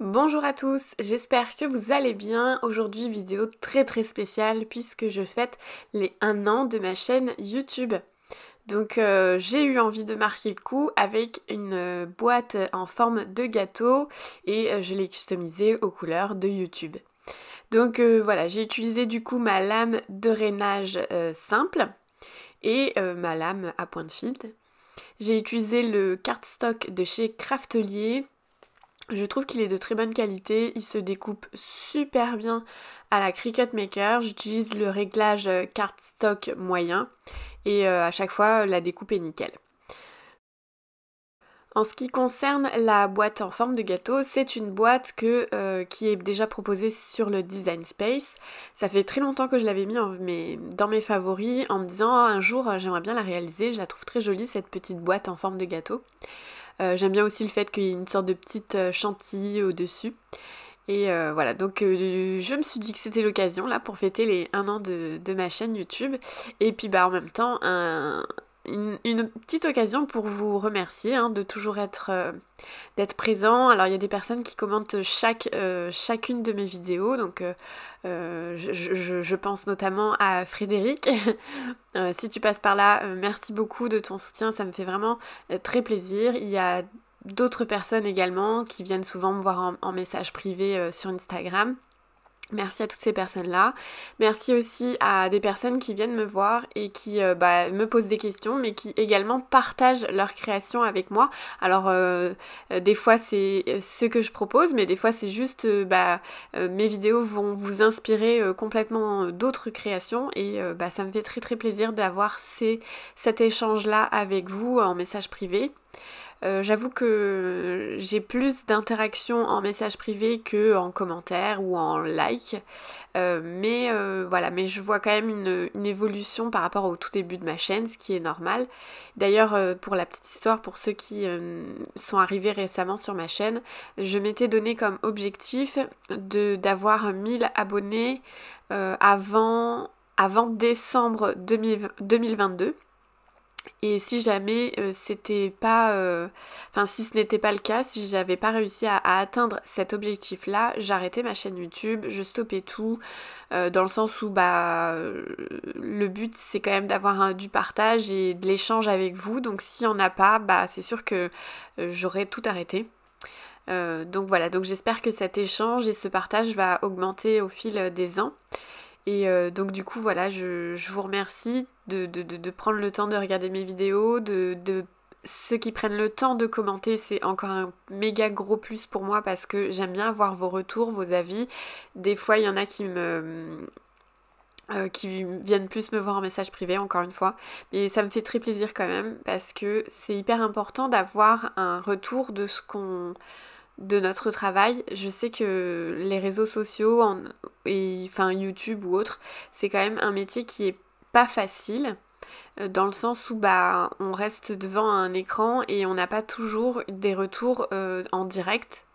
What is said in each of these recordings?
Bonjour à tous, j'espère que vous allez bien. Aujourd'hui vidéo très spéciale puisque je fête les 1 an de ma chaîne YouTube. Donc j'ai eu envie de marquer le coup avec une boîte en forme de gâteau et je l'ai customisée aux couleurs de YouTube. Donc voilà, j'ai utilisé du coup ma lame de rainage simple et ma lame à point de fil. J'ai utilisé le cardstock de chez Craftelier. Je trouve qu'il est de très bonne qualité, il se découpe super bien à la Cricut Maker. J'utilise le réglage cardstock moyen et à chaque fois la découpe est nickel. En ce qui concerne la boîte en forme de gâteau, c'est une boîte qui est déjà proposée sur le Design Space. Ça fait très longtemps que je l'avais mis dans mes favoris en me disant un jour j'aimerais bien la réaliser. Je la trouve très jolie cette petite boîte en forme de gâteau. J'aime bien aussi le fait qu'il y ait une sorte de petite chantilly au-dessus. Et voilà, donc je me suis dit que c'était l'occasion là pour fêter les 1 an de ma chaîne YouTube. Et puis en même temps, une petite occasion pour vous remercier de toujours d'être présent. Alors il y a des personnes qui commentent chacune de mes vidéos, donc je pense notamment à Frédéric. Si tu passes par là, merci beaucoup de ton soutien, ça me fait vraiment très plaisir. Il y a d'autres personnes également qui viennent souvent me voir en message privé sur Instagram. Merci à toutes ces personnes-là. Merci aussi à des personnes qui viennent me voir et qui me posent des questions, mais qui également partagent leur création avec moi. Alors, des fois, c'est ce que je propose, mais des fois, c'est juste mes vidéos vont vous inspirer complètement d'autres créations et ça me fait très plaisir d'avoir cet échange-là avec vous en message privé. J'avoue que j'ai plus d'interactions en message privé que en commentaire ou en like, mais je vois quand même une évolution par rapport au tout début de ma chaîne, ce qui est normal. D'ailleurs, pour la petite histoire, pour ceux qui sont arrivés récemment sur ma chaîne, je m'étais donné comme objectif d'avoir 1000 abonnés avant décembre 2022. Et si jamais si ce n'était pas le cas, si j'avais pas réussi à atteindre cet objectif-là, j'arrêtais ma chaîne YouTube, je stoppais tout, dans le sens où le but c'est quand même d'avoir du partage et de l'échange avec vous. Donc s'il n'y en a pas, c'est sûr que j'aurais tout arrêté. Donc voilà, donc j'espère que cet échange et ce partage va augmenter au fil des ans. Et donc du coup voilà, je vous remercie de prendre le temps de regarder mes vidéos, de ceux qui prennent le temps de commenter, c'est encore un méga gros plus pour moi parce que j'aime bien avoir vos retours, vos avis. Des fois il y en a qui viennent plus me voir en message privé, encore une fois, mais ça me fait très plaisir quand même parce que c'est hyper important d'avoir un retour de notre travail. Je sais que les réseaux sociaux YouTube ou autre, c'est quand même un métier qui est pas facile dans le sens où on reste devant un écran et on n'a pas toujours des retours en direct.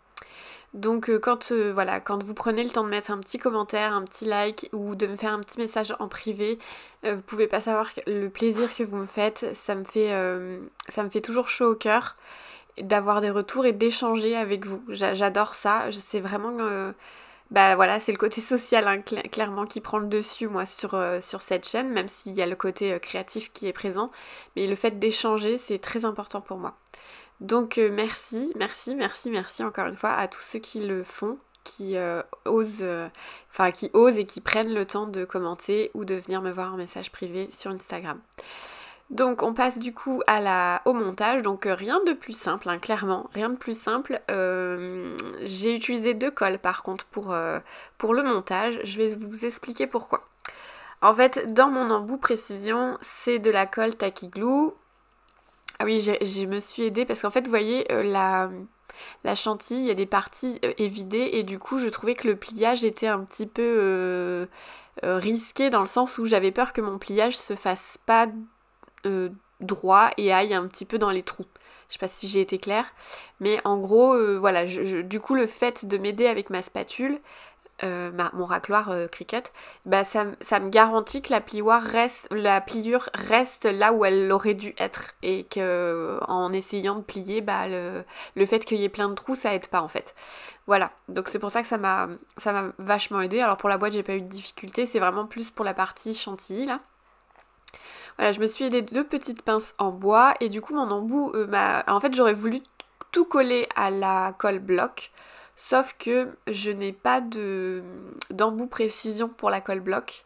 Donc quand vous prenez le temps de mettre un petit commentaire, un petit like ou de me faire un petit message en privé, vous pouvez pas savoir le plaisir que vous me faites. Ça me fait toujours chaud au cœur d'avoir des retours et d'échanger avec vous. J'adore ça. C'est vraiment c'est le côté social clairement qui prend le dessus moi sur cette chaîne, même s'il y a le côté créatif qui est présent, mais le fait d'échanger c'est très important pour moi. Donc merci encore une fois à tous ceux qui le font, qui osent et qui prennent le temps de commenter ou de venir me voir en message privé sur Instagram. Donc on passe du coup au montage, donc rien de plus simple, clairement, rien de plus simple. J'ai utilisé 2 colles par contre pour le montage, je vais vous expliquer pourquoi. En fait, dans mon embout précision, c'est de la colle Tacky Glue. Ah oui, je me suis aidée parce qu'en fait, vous voyez, la chantilly, il y a des parties évidées et du coup, je trouvais que le pliage était un petit peu risqué dans le sens où j'avais peur que mon pliage se fasse pas droit et aille un petit peu dans les trous. Je sais pas si j'ai été claire, mais en gros, du coup, le fait de m'aider avec ma spatule mon racloir Cricut, bah ça me garantit que la pliure reste là où elle aurait dû être, et que en essayant de plier, bah le fait qu'il y ait plein de trous, ça aide pas en fait. Voilà, donc c'est pour ça que ça m'a vachement aidé. Alors pour la boîte, j'ai pas eu de difficulté, c'est vraiment plus pour la partie chantilly là. Voilà, je me suis aidée de 2 petites pinces en bois, et du coup mon embout en fait j'aurais voulu tout coller à la colle bloc, sauf que je n'ai pas d'embout précision pour la colle bloc.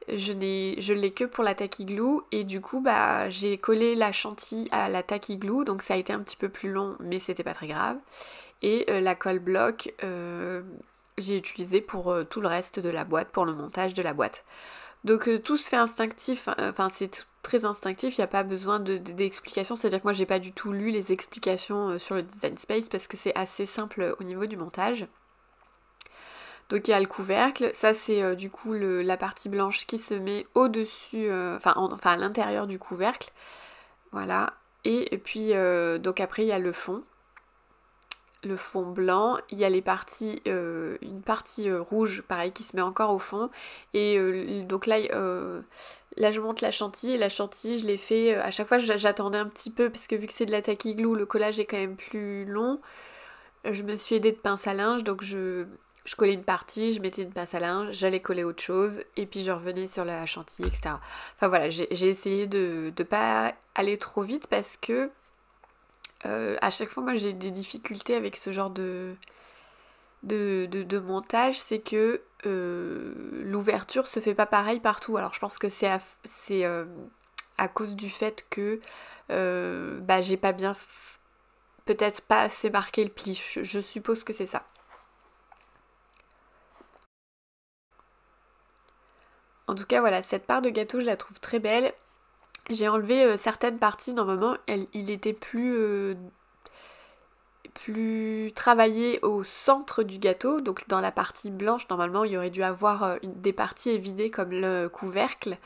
Je l'ai que pour la tacky glue, et du coup bah j'ai collé la chantilly à la tacky glue, donc ça a été un petit peu plus long mais c'était pas très grave. Et la colle bloc j'ai utilisé pour tout le reste de la boîte, pour le montage de la boîte. Donc tout se fait instinctif, enfin c'est très instinctif, il n'y a pas besoin d'explications, c'est-à-dire que moi j'ai pas du tout lu les explications sur le Design Space parce que c'est assez simple au niveau du montage. Donc il y a le couvercle, ça c'est du coup la partie blanche qui se met au-dessus, enfin à l'intérieur du couvercle, voilà. Et puis donc après il y a le fond blanc, il y a une partie rouge pareil qui se met encore au fond, et donc là je monte la chantilly, et la chantilly je l'ai fait, à chaque fois j'attendais un petit peu parce que vu que c'est de la tacky glue, le collage est quand même plus long. Je me suis aidée de pince à linge, donc je collais une partie, je mettais une pince à linge, j'allais coller autre chose, et puis je revenais sur la chantilly, etc. Enfin voilà, j'ai essayé de pas aller trop vite parce que à chaque fois moi j'ai des difficultés avec ce genre de montage, c'est que l'ouverture se fait pas pareil partout. Alors je pense que c'est à cause du fait que bah j'ai pas bien peut-être pas assez marqué le pli, je suppose que c'est ça. En tout cas voilà, cette part de gâteau je la trouve très belle. J'ai enlevé certaines parties, normalement il était plus travaillé au centre du gâteau, donc dans la partie blanche normalement il y aurait dû avoir des parties évidées comme le couvercle,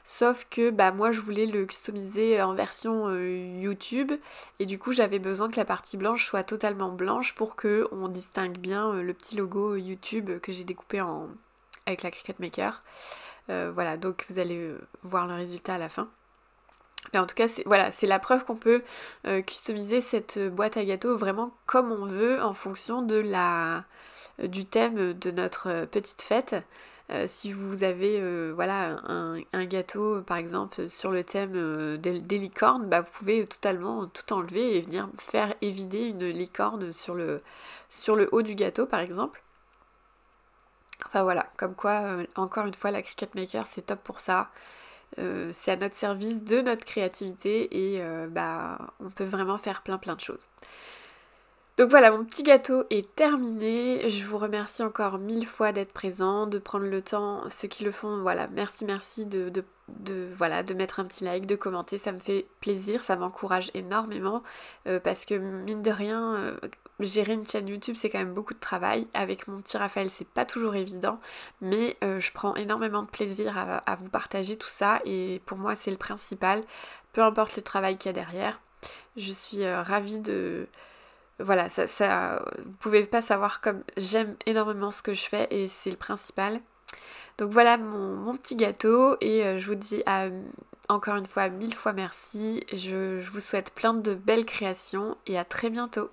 sauf que bah moi je voulais le customiser en version YouTube, et du coup j'avais besoin que la partie blanche soit totalement blanche pour que on distingue bien le petit logo YouTube que j'ai découpé avec la Cricut Maker. Voilà, donc vous allez voir le résultat à la fin. Mais en tout cas, c'est la preuve qu'on peut customiser cette boîte à gâteaux vraiment comme on veut en fonction du thème de notre petite fête. Si vous avez voilà, un gâteau par exemple sur le thème des licornes, bah, vous pouvez totalement tout enlever et venir faire évider une licorne sur le haut du gâteau par exemple. Enfin voilà, comme quoi, encore une fois, la Cricut Maker c'est top pour ça. C'est à notre service de notre créativité, et bah on peut vraiment faire plein de choses. Donc voilà, mon petit gâteau est terminé. Je vous remercie encore 1000 fois d'être présent, de prendre le temps. Ceux qui le font, voilà, merci voilà, de mettre un petit like, de commenter, ça me fait plaisir, ça m'encourage énormément parce que mine de rien, gérer une chaîne YouTube c'est quand même beaucoup de travail. Avec mon petit Raphaël c'est pas toujours évident, mais je prends énormément de plaisir à vous partager tout ça, et pour moi c'est le principal, peu importe le travail qu'il y a derrière. Je suis ravie de... Voilà, vous pouvez pas savoir comme j'aime énormément ce que je fais, et c'est le principal. Donc voilà mon petit gâteau, et je vous dis encore une fois 1000 fois merci. Je vous souhaite plein de belles créations, et à très bientôt.